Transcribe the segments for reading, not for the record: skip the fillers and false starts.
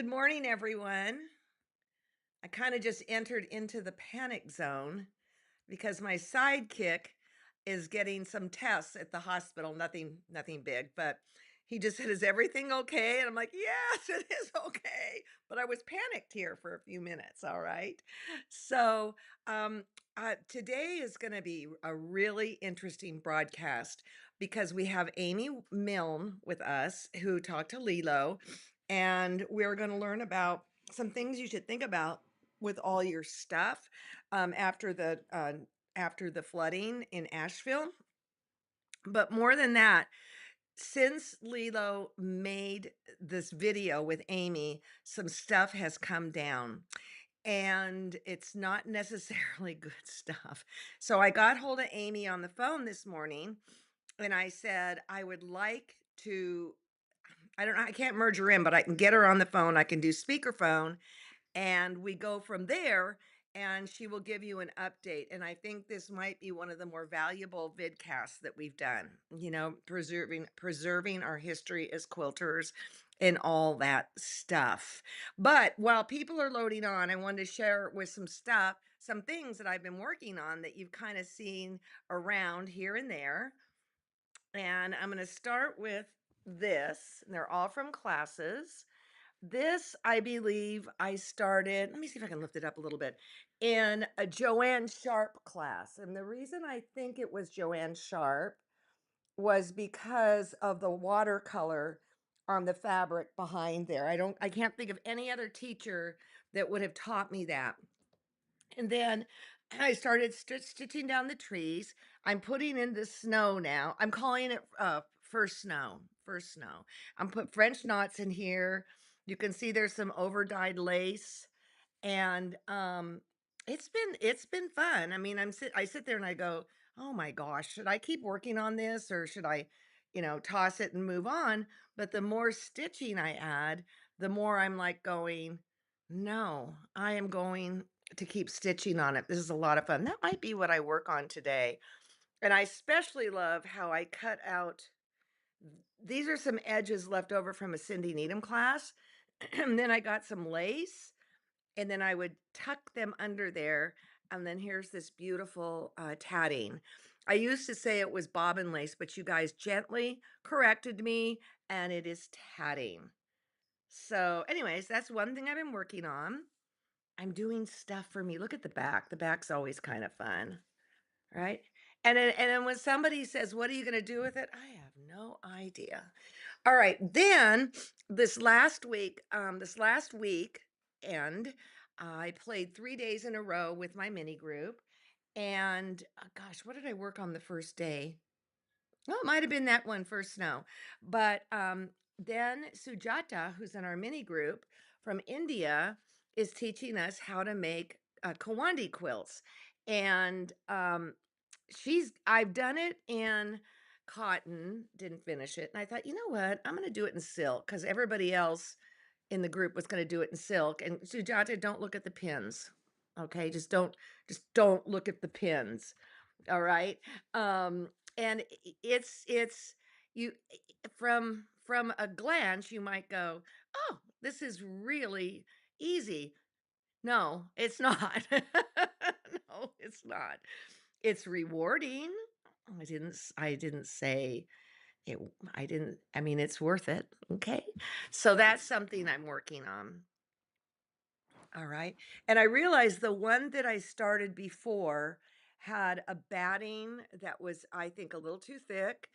Good morning, everyone. I kind of just entered into the panic zone because my sidekick is getting some tests at the hospital. Nothing big, but he just said, "Is everything okay?" And I'm like, "Yes, it is okay." But I was panicked here for a few minutes. All right. So um, today is going to be a really interesting broadcast because we have Amy Milne with us who talked to Lilo, and we're going to learn about some things you should think about with all your stuff after the flooding in Asheville. But more than that, since Lilo made this video with Amy, some stuff has come down and it's not necessarily good stuff. So I got hold of Amy on the phone this morning and I said, I would like to, I don't know, I can't merge her in, but I can get her on the phone. I can do speakerphone and we go from there, and she will give you an update. And I think this might be one of the more valuable vidcasts that we've done, preserving our history as quilters and all that stuff. But while people are loading on, I wanted to share with some things that I've been working on that you've kind of seen around here and there. And I'm going to start with this. And they're all from classes. This, I believe I started, let me see if I can lift it up a little bit, in a Joanne Sharp class. And the reason I think it was Joanne Sharp was because of the watercolor on the fabric behind there. I can't think of any other teacher that would have taught me that. And then I started stitching down the trees. I'm putting in the snow now. I'm calling it first snow. First snow. I'm put French knots in here. You can see there's some over dyed lace, and it's been fun. I mean, I sit there and I go, oh my gosh, should I keep working on this or should I, toss it and move on? But the more stitching I add, the more I'm like going, no, I am going to keep stitching on it. This is a lot of fun. That might be what I work on today. And I especially love how I cut out. These are some edges left over from a Cindy Needham class. And then I got some lace and then I would tuck them under there. And then here's this beautiful tatting. I used to say it was bobbin lace, but you guys gently corrected me, and it is tatting. So, anyways, that's one thing I've been working on. I'm doing stuff for me. Look at the back. The back's always kind of fun, right? And then when somebody says, "What are you going to do with it?" I have no idea. All right. Then this last week, and I played 3 days in a row with my mini group. And gosh, what did I work on the first day? Well, it might have been that one first snow. But then Sujata, who's in our mini group from India, is teaching us how to make Kawandi quilts. And I've done it in cotton, didn't finish it. And I thought, you know what? I'm going to do it in silk because everybody else in the group was going to do it in silk. And Sujata, don't look at the pins. Okay, just don't look at the pins. All right. And it's you from a glance, you might go, oh, this is really easy. No, it's not. No, it's not. It's rewarding. I didn't say it. I mean, it's worth it. Okay. So that's something I'm working on. All right. And I realized the one that I started before had a batting that was, I think, a little too thick.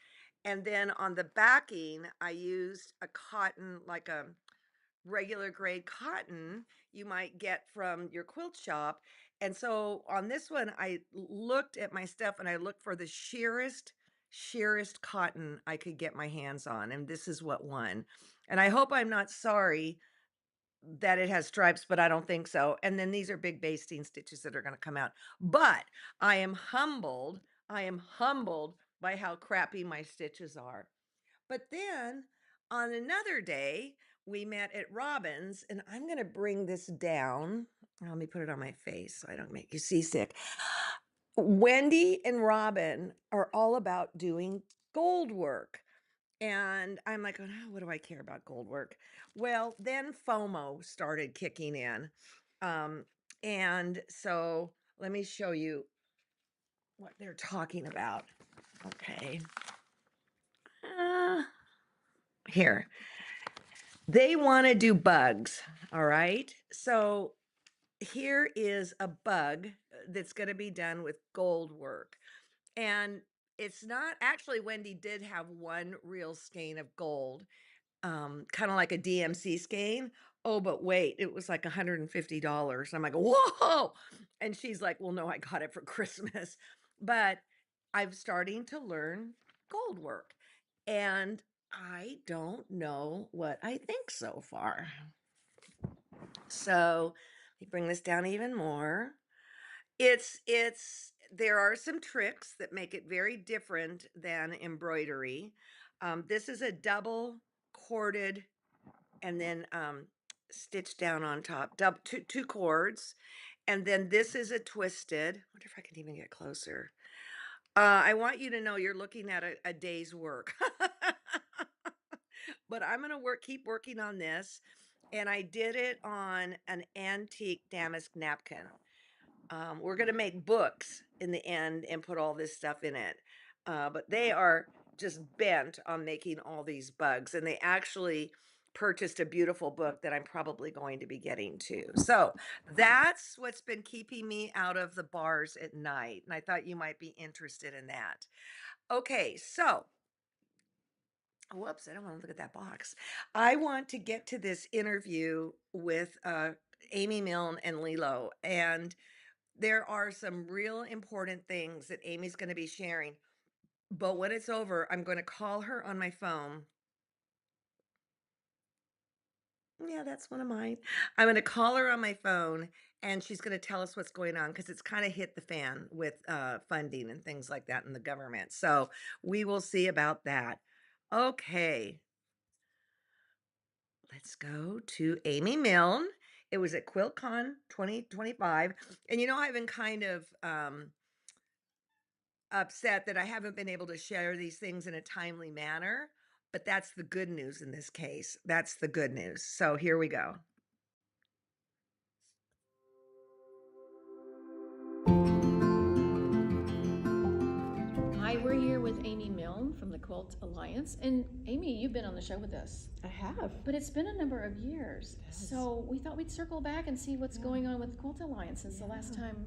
And then on the backing, I used a cotton, like a regular grade cotton you might get from your quilt shop. And so on this one, I looked at my stuff and I looked for the sheerest cotton I could get my hands on. And this is what won. And I hope I'm not sorry that it has stripes, but I don't think so. And then these are big basting stitches that are going to come out. But I am humbled. I am humbled by how crappy my stitches are. But then on another day, we met at Robin's, and I'm going to bring this down. Let me put it on my face so I don't make you seasick. Wendy and Robin are all about doing gold work. And I'm like, oh, what do I care about gold work? Well, then FOMO started kicking in. Um, and so let me show you what they're talking about. Okay. Uh, Here. They want to do bugs. All right. So here is a bug that's going to be done with gold work. And it's not actually, Wendy did have one real skein of gold, kind of like a DMC skein. Oh, but wait, it was like $150. I'm like, whoa. And she's like, well, no, I got it for Christmas. But I'm starting to learn gold work. And I don't know what I think so far. So let me bring this down even more. It's there are some tricks that make it very different than embroidery. This is a double corded and then stitched down on top, two cords, and then this is a twisted. I wonder if I can even get closer. I want you to know you're looking at a day's work. But I'm gonna keep working on this, and I did it on an antique damask napkin. We're going to make books in the end and put all this stuff in it. But they are just bent on making all these bugs. And they actually purchased a beautiful book that I'm probably going to be getting to. So that's what's been keeping me out of the bars at night. And I thought you might be interested in that. Okay, so. Whoops, I don't want to look at that box. I want to get to this interview with Amy Milne and Lilo. And there are some real important things that Amy's going to be sharing. But when it's over, I'm going to call her on my phone. Yeah, that's one of mine. I'm going to call her on my phone and she's going to tell us what's going on because it's kind of hit the fan with funding and things like that in the government. So we will see about that. Okay, let's go to Amy Milne. It was at QuiltCon 2025. And I've been kind of upset that I haven't been able to share these things in a timely manner, but that's the good news in this case. That's the good news. So here we go. Hi, we're here with Amy Milne from the Quilt Alliance. And Amy, you've been on the show with us. I have. But it's been a number of years. So we thought we'd circle back and see what's going on with the Quilt Alliance since the last time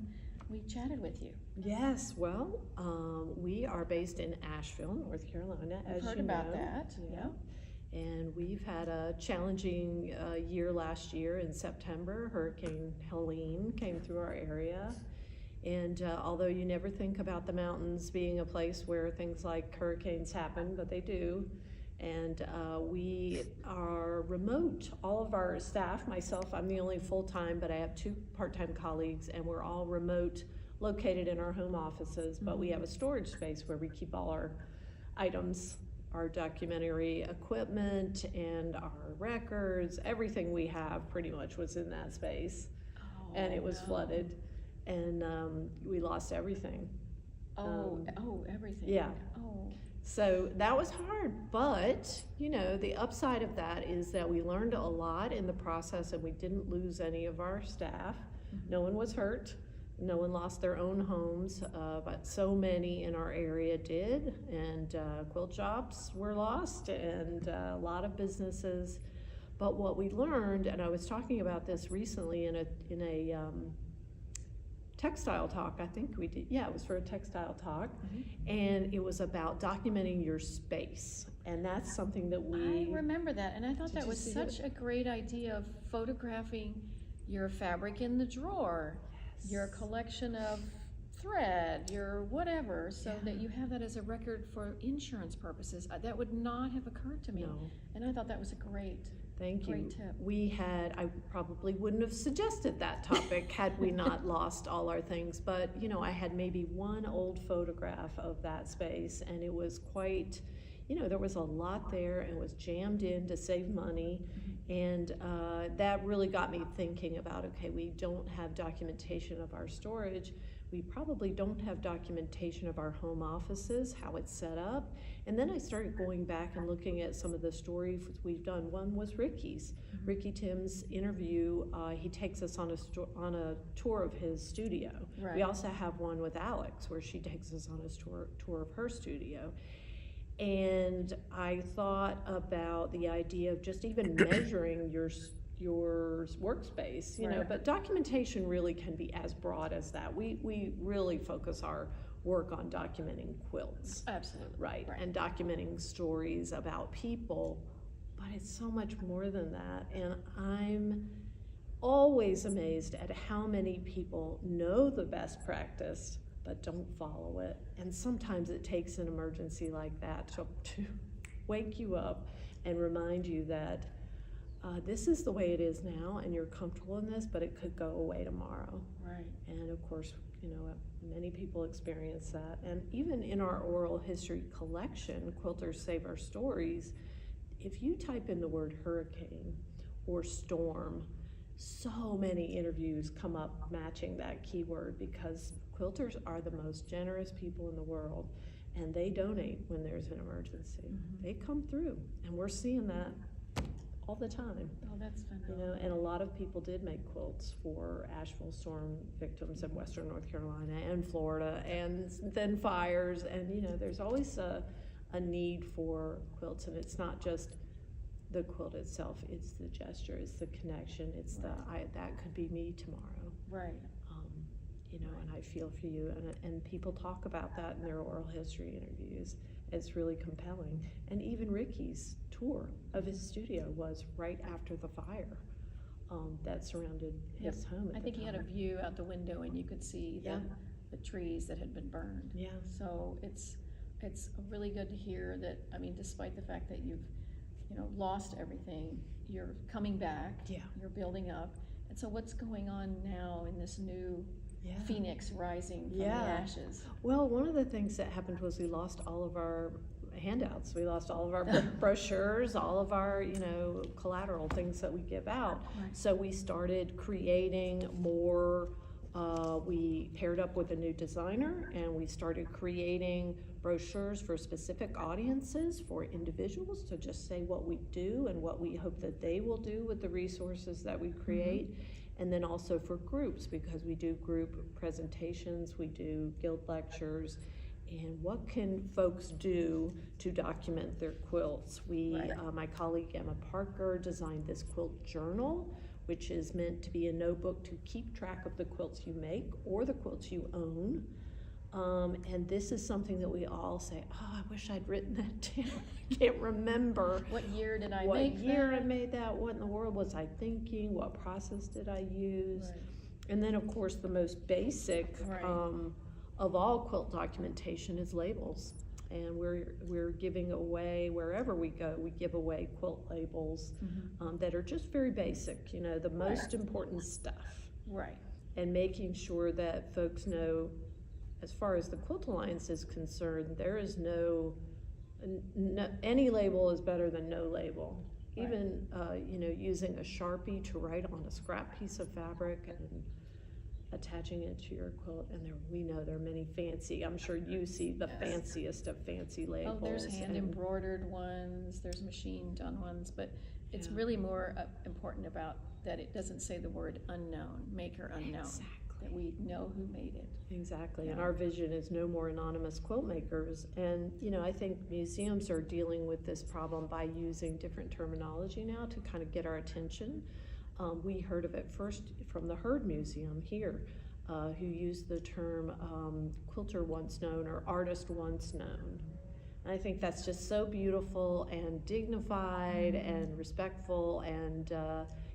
we chatted with you. Yes, well, we are based in Asheville, North Carolina, as I've heard you about know. that. Yeah. And we've had a challenging year last year in September. Hurricane Helene came through our area. And although you never think about the mountains being a place where things like hurricanes happen, but they do. And we are remote. All of our staff, myself, I'm the only full-time, but I have 2 part-time colleagues, and we're all remote, located in our home offices, but we have a storage space where we keep all our items, our documentary equipment, and our records. Everything we have pretty much was in that space. And it was flooded, and we lost everything. Everything. Yeah. Oh. So that was hard, but the upside of that is that we learned a lot in the process, and we didn't lose any of our staff. No one was hurt. No one lost their own homes, but so many in our area did, and quilt shops were lost, and a lot of businesses. But what we learned, and I was talking about this recently in a textile talk, I think we did. Yeah, it was for a textile talk. And it was about documenting your space. And that's something that I remember that, and I thought that was such a great idea of photographing your fabric in the drawer, your collection of thread, your whatever, so that you have that as a record for insurance purposes. That would not have occurred to me. No. And I thought that was a great Great tip. I probably wouldn't have suggested that topic had we not lost all our things, but I had maybe one old photograph of that space, and it was quite, there was a lot there, and it was jammed in to save money. And that really got me thinking about, okay, we don't have documentation of our storage, We probably don't have documentation of our home offices, how it's set up. And then I started going back and looking at some of the stories we've done. One was Ricky's. Ricky Tim's interview, he takes us on a tour of his studio. Right. We also have one with Alex where she takes us on a tour of her studio. And I thought about the idea of just even measuring your workspace, you know, but documentation really can be as broad as that. We really focus our work on documenting quilts. Absolutely. Right. And documenting stories about people, but it's so much more than that. And I'm always amazed at how many people know the best practice but don't follow it. And sometimes it takes an emergency like that to wake you up and remind you that this is the way it is now, and you're comfortable in this, but it could go away tomorrow. Right. And of course, you know, many people experience that. And even in our oral history collection, Quilters Save Our Stories, if you type in the word hurricane or storm, so many interviews come up matching that keyword, because quilters are the most generous people in the world, and they donate when there's an emergency. They come through, and we're seeing that all the time. Oh, that's phenomenal. You know, and a lot of people did make quilts for Asheville storm victims in Western North Carolina and Florida, and then fires, and you know, there's always a need for quilts, and it's not just the quilt itself, it's the gesture, it's the connection, it's that could be me tomorrow. Right. You know, and I feel for you, and people talk about that in their oral history interviews. It's really compelling. And even Ricky's tour of his studio was right after the fire that surrounded his home at I think he had a view out the window, and you could see the trees that had been burned. Yeah. So it's really good to hear that. I mean, despite the fact that you've lost everything, you're coming back. Yeah. You're building up. And so what's going on now in this new phoenix rising from the ashes? Well, one of the things that happened was we lost all of our handouts. We lost all of our brochures, all of our, collateral things that we give out. Right. So we started creating more. We paired up with a new designer, and we started creating brochures for specific audiences, for individuals, to just say what we do and what we hope that they will do with the resources that we create. And then also for groups, because we do group presentations, we do guild lectures, and what can folks do to document their quilts? My colleague Emma Parker designed this quilt journal, which is meant to be a notebook to keep track of the quilts you make or the quilts you own. And this is something that we all say, oh, I wish I'd written that down. I can't remember. What year did I what make year that? I made that? What in the world was I thinking? What process did I use? Right. And then, of course, the most basic of all quilt documentation is labels. And we're giving away, wherever we go, we give away quilt labels that are just very basic, the most important stuff. Right. And making sure that folks know, as far as the Quilt Alliance is concerned, there is no any label is better than no label. Right. Even using a Sharpie to write on a scrap piece of fabric and attaching it to your quilt, and we know there are many fancy. I'm sure you see the fanciest of fancy labels. Oh, there's hand embroidered ones. There's machine done ones, but it's really more important about that it doesn't say the word unknown, maker unknown. Exactly. That we know who made it. Exactly, Yeah. and our vision is no more anonymous quilt makers. And I think museums are dealing with this problem by using different terminology now to kind of get our attention. We heard of it first from the Heard Museum here, who used the term quilter once known or artist once known. And I think that's just so beautiful and dignified and respectful, and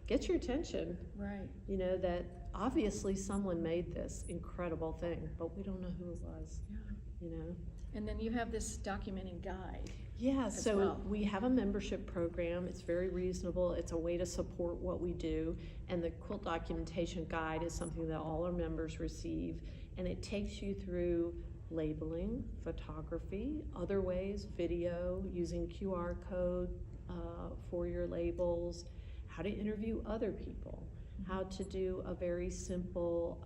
gets your attention. Right. That obviously someone made this incredible thing, but we don't know who it was. Yeah. And then you have this documenting guide. Yeah, so well. we have a membership program. It's very reasonable. It's a way to support what we do. And the Quilt Documentation Guide is something that all our members receive. And it takes you through labeling, photography, other ways, video, using QR code for your labels, how to interview other people, how to do a very simple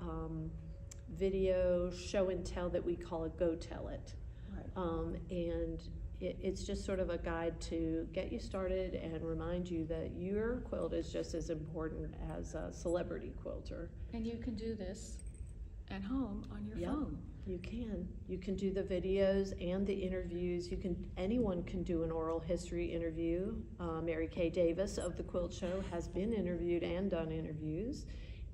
video show and tell that we call a Go Tell It. Right. And it's just sort of a guide to get you started and remind you that your quilt is just as important as a celebrity quilter. And you can do this at home on your Yep, phone. you can. You can do the videos and the interviews. Anyone can do an oral history interview. Mary Kay Davis of the Quilt Show has been interviewed and done interviews.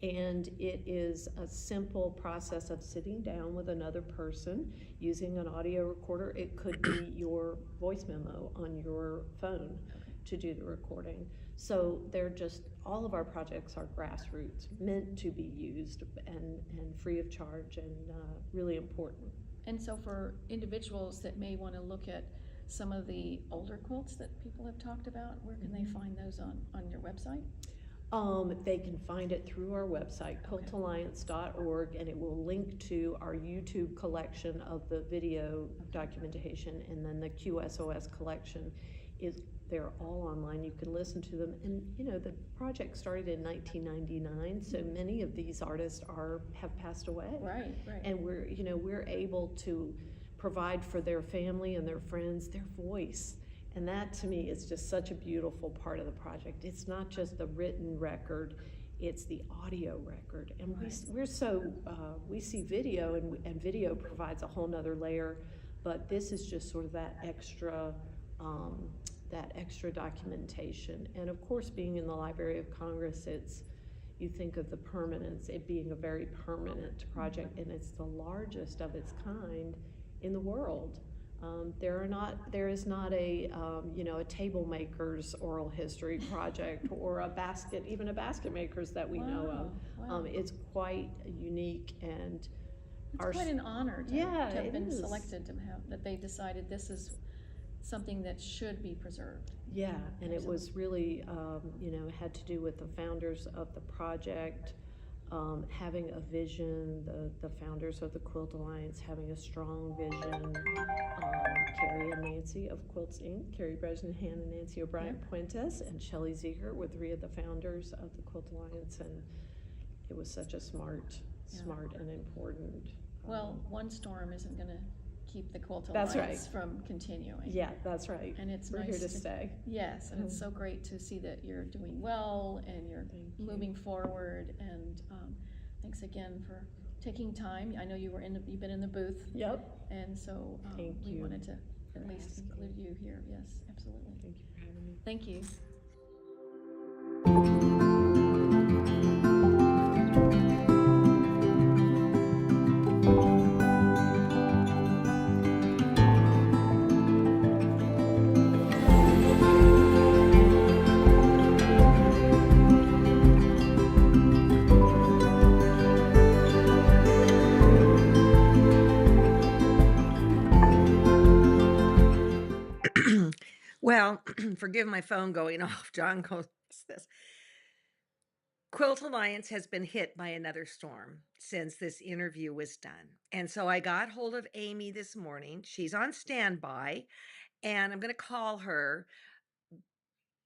And it is a simple process of sitting down with another person using an audio recorder. It could be your voice memo on your phone to do the recording. So all of our projects are grassroots, meant to be used and free of charge, and really important. And so for individuals that may want to look at some of the older quilts that people have talked about, where can they find those on your website? They can find it through our website, quiltalliance.org, and it will link to our YouTube collection of the video documentation, and then the QSOS collection they're all online. You can listen to them, and the project started in 1999, so many of these artists have passed away. Right. And we're able to provide for their family and their friends their voice. And that to me is just such a beautiful part of the project. It's not just the written record, it's the audio record. And we see video, and video provides a whole nother layer, but this is just sort of that extra documentation. And of course, being in the Library of Congress, you think of the permanence, it being a very permanent project, and it's the largest of its kind in the world. There is not a table maker's oral history project or even a basket maker's that we know of. Wow. It's quite unique, and it's quite an honor to have been is. selected, that they decided this is something that should be preserved. Yeah, and it was really, had to do with the founders of the project, having a vision, the founders of the Quilt Alliance having a strong vision, Carrie and Nancy of Quilts Inc., Carrie Bresnahan and Nancy O'Brien Puentes, and Shelley Ziegert were three of the founders of the Quilt Alliance, and it was such a smart and important. Well, one storm isn't going to keep the Quilt That's Alliance right. from continuing. Yeah, that's right. And it's We're nice here to stay. Yes, and it's so great to see that you're doing well and you're moving forward. And thanks again for taking time. I know you've been in the booth. Yep. And so we wanted to at least include you here. Yes, absolutely. Thank you for having me. Thank you. Well, forgive my phone going off. John goes this. Quilt Alliance has been hit by another storm since this interview was done. And so I got hold of Amy this morning. She's on standby, and I'm going to call her.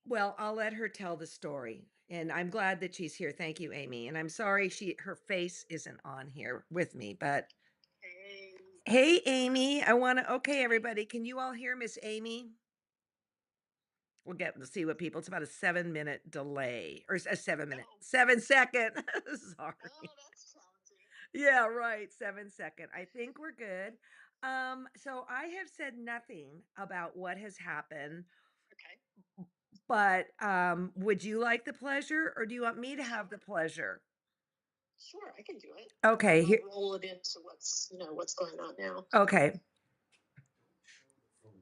Well, I'll let her tell the story. And I'm glad that she's here. Thank you, Amy. And I'm sorry her face isn't on here with me, but hey, Amy, okay, everybody, can you all hear Miss Amy? We'll get to see what people, it's about a 7-minute delay, or a 7-minute, 7-second. Sorry. Oh, that's challenging. Yeah, right. 7-second. I think we're good. So I have said nothing about what has happened, Okay. but would you like the pleasure, or do you want me to have the pleasure? Sure, I can do it. Okay. I'll roll it into what's going on now. Okay.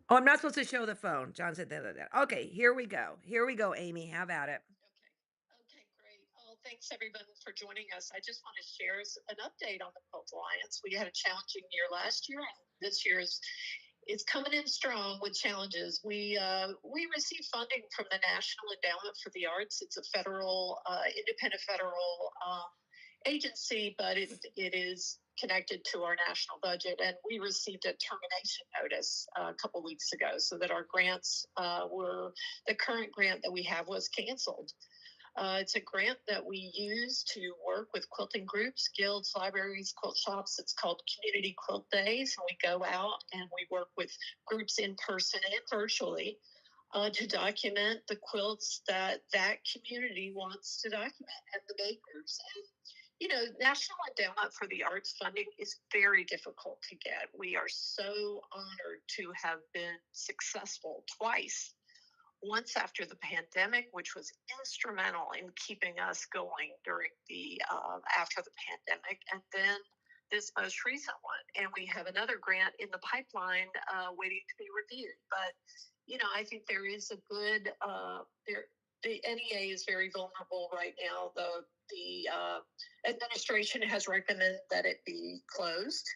Oh, I'm not supposed to show the phone. John said that. Okay, here we go. Here we go, Amy. How about it? Okay, great. Oh, thanks everyone for joining us. I just want to share an update on the Quilt Alliance. We had a challenging year last year, and this year is coming in strong with challenges. We received funding from the National Endowment for the Arts. It's a independent federal agency, but it is connected to our national budget, and we received a termination notice a couple weeks ago, so that our grants the current grant that we have was canceled. It's a grant that we use to work with quilting groups, guilds, libraries, quilt shops. It's called Community Quilt Days. And we go out and we work with groups in person and virtually to document the quilts that that community wants to document and the makers. And, you know, National Endowment for the Arts funding is very difficult to get. We are so honored to have been successful twice, once after the pandemic, which was instrumental in keeping us going during the after the pandemic, and then this most recent one. And we have another grant in the pipeline waiting to be reviewed. But you know, I think there is a good there. The NEA is very vulnerable right now. The administration has recommended that it be closed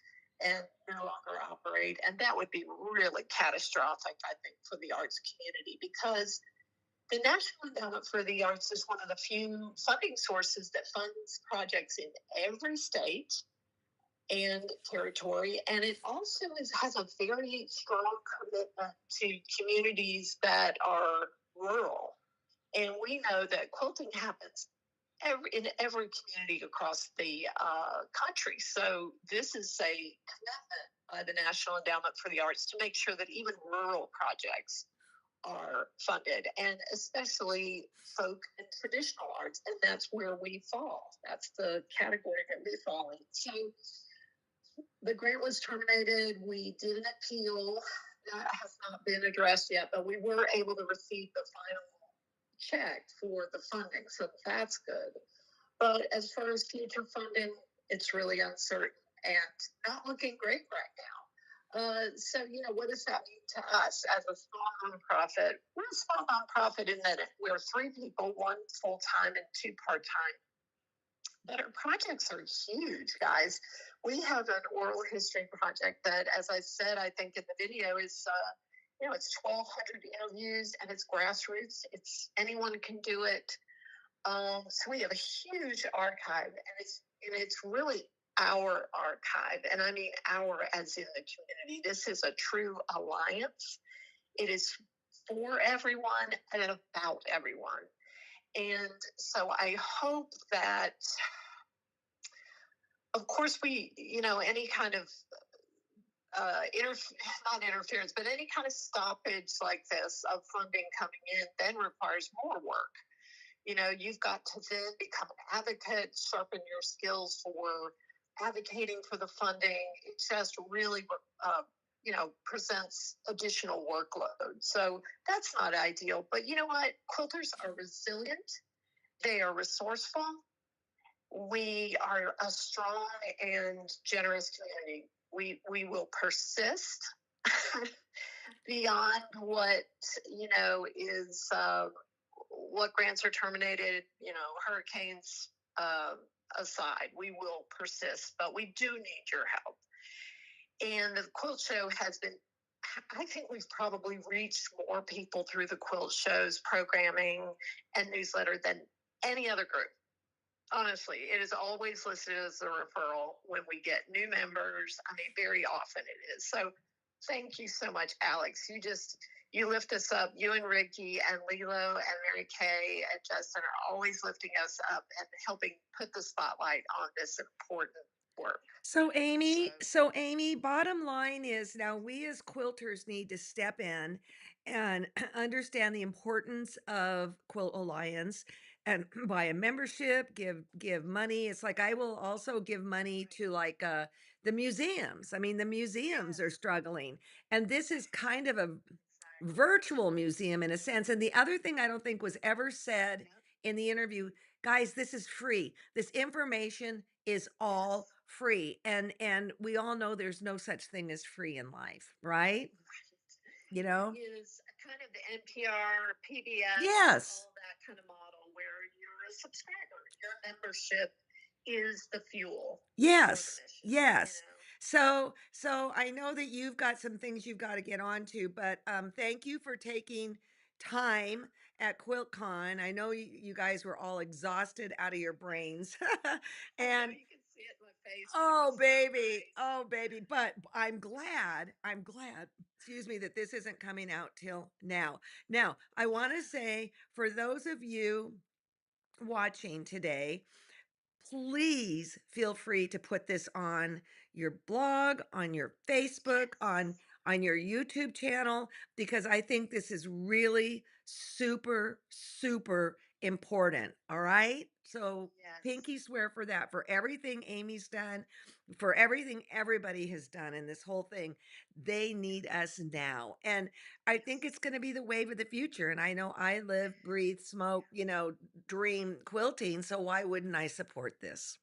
and no longer operate. And that would be really catastrophic, I think, for the arts community, because the National Endowment for the Arts is one of the few funding sources that funds projects in every state and territory. And it also has a very strong commitment to communities that are rural. And we know that quilting happens in every community across the country. So this is a commitment by the National Endowment for the Arts to make sure that even rural projects are funded, and especially folk and traditional arts. And that's where we fall. That's the category that we fall in. So the grant was terminated. We did an appeal that has not been addressed yet, but we were able to receive the final check for the funding. So that's good. But as far as future funding, it's really uncertain and not looking great right now. So, you know, what does that mean to us as a small nonprofit? We're a small nonprofit in that we're 3 people, 1 full time and 2 part time. But our projects are huge, guys. We have an oral history project that, as I said, I think in the video is, you know, it's 1,200 interviews and it's grassroots. It's anyone can do it. So we have a huge archive, and it's really our archive, and I mean our as in the community. This is a true alliance. It is for everyone and about everyone. And so I hope that, of course, we, you know, any kind of not interference, but any kind of stoppage like this of funding coming in then requires more work. You know, you've got to then become an advocate, sharpen your skills for advocating for the funding. It just really, you know, presents additional workload. So that's not ideal. But you know what? Quilters are resilient. They are resourceful. We are a strong and generous community. We will persist beyond what, you know, is what grants are terminated, you know, hurricanes aside. We will persist, but we do need your help. And the Quilt Show has been, I think we've probably reached more people through the Quilt Show's programming and newsletter than any other group. Honestly, it is always listed as a referral when we get new members. I mean, very often it is. So thank you so much, Alex. You lift us up. You and Ricky and Lilo and Mary Kay and Justin are always lifting us up and helping put the spotlight on this important work. So Amy, bottom line is now we as quilters need to step in and understand the importance of Quilt Alliance and buy a membership, give money. It's like I will also give money to like the museums. I mean, the museums are Yes, struggling. And this is kind of a virtual museum in a sense. And the other thing I don't think was ever said yep, in the interview, guys, this is free. This information is all yes. free. And we all know there's no such thing as free in life, right? You It know? is kind of the NPR, PBS, Yes. all that kind of model where you're a subscriber. Your membership is the fuel for the Yes. mission, you Yes. know. So I know that you've got some things you've got to get on to, but thank you for taking time at QuiltCon. I know you guys were all exhausted out of your brains. I know and you can see it in my face, but it was oh so baby, nice. oh baby, but I'm glad, excuse me, that this isn't coming out till now. Now, I want to Yeah. say for those of you watching today, please feel free to put this on your blog, on your Facebook, on your YouTube channel, because I think this is really super, super important. All right. So Yes. pinky swear for that, for everything Amy's done, for everything everybody has done in this whole thing. They need us now. And I think it's going to be the wave of the future. And I know I live, breathe, smoke, dream quilting. So why wouldn't I support this?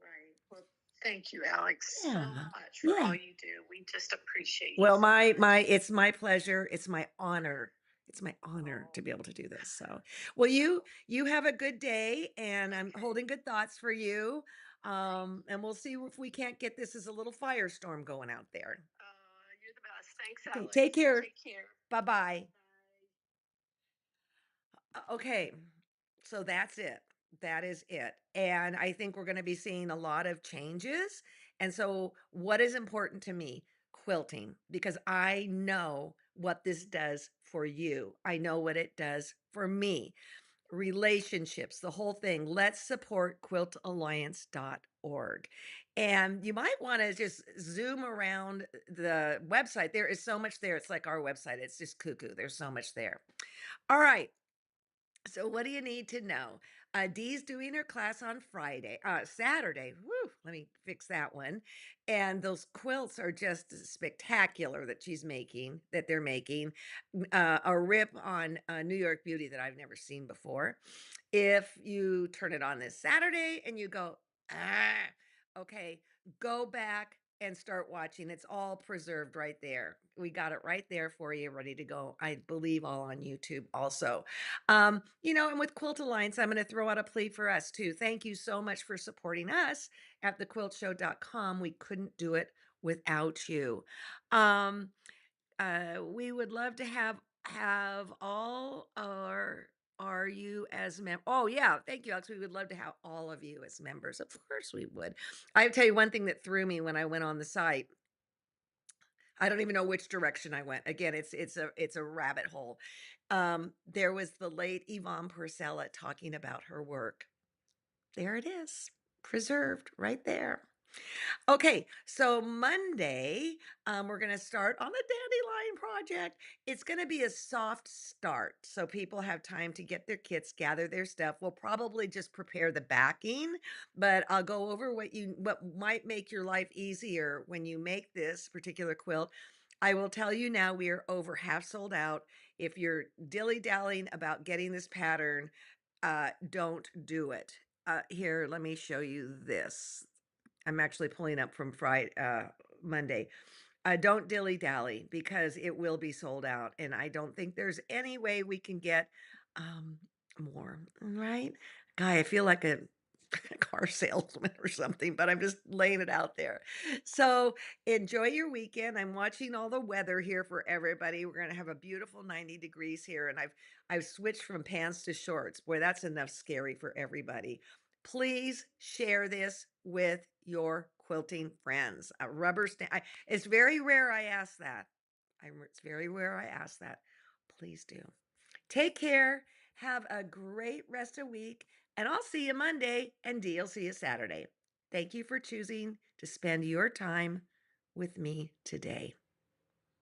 Right. Well, thank you, Alex, so Yeah. much for all Yeah. you do. We just appreciate you Well, so my much. it's my pleasure. It's my honor. It's my honor Oh, to be able to do this. So, well, you well, you have a good day, and I'm okay. holding good thoughts for you. Thank you. And we'll see if we can't get this as a little firestorm going out there. You're the best. Thanks, Okay, Alex. take care. Take care. Bye-bye. Bye. Okay. So that's it. That is it. And I think we're going to be seeing a lot of changes. And so, what is important to me? Quilting, because I know what this does for you. I know what it does for me. Relationships, the whole thing. Let's support quiltalliance.org. And you might want to just zoom around the website. There is so much there. It's like our website, it's just cuckoo. There's so much there. All right. So what do you need to know? Dee's doing her class on Saturday. Woo, let me fix that one. And those quilts are just spectacular that they're making. A rip on New York Beauty that I've never seen before. If you turn it on this Saturday and you go, okay, go back and start watching. It's all preserved right there. We got it right there for you, ready to go. I believe all on YouTube also. And with Quilt Alliance, I'm going to throw out a plea for us too. Thank you so much for supporting us at thequiltshow.com. We couldn't do it without you. Um, we would love to have all our you as oh yeah, thank you, Alex. We would love to have all of you as members. Of course we would. I tell you one thing that threw me when I went on the site. I don't even know which direction I went. Again, it's a rabbit hole. There was the late Yvonne Porcella talking about her work. There it is, preserved right there. Okay, so Monday, we're going to start on the Dandelion Project. It's going to be a soft start, so people have time to get their kits, gather their stuff. We'll probably just prepare the backing, but I'll go over what might make your life easier when you make this particular quilt. I will tell you now, we are over half sold out. If you're dilly-dallying about getting this pattern, don't do it. Here, let me show you this. I'm actually pulling up from Monday. Don't dilly dally because it will be sold out, and I don't think there's any way we can get um, more. Right, guy? I feel like a car salesman or something, but I'm just laying it out there. So enjoy your weekend. I'm watching all the weather here for everybody. We're gonna have a beautiful 90 degrees here, and I've switched from pants to shorts. Boy, that's enough scary for everybody. Please share this with your quilting friends. A rubber stamp. It's very rare I ask that. It's very rare I ask that. Please do. Take care. Have a great rest of week. And I'll see you Monday, and Dee will see you Saturday. Thank you for choosing to spend your time with me today.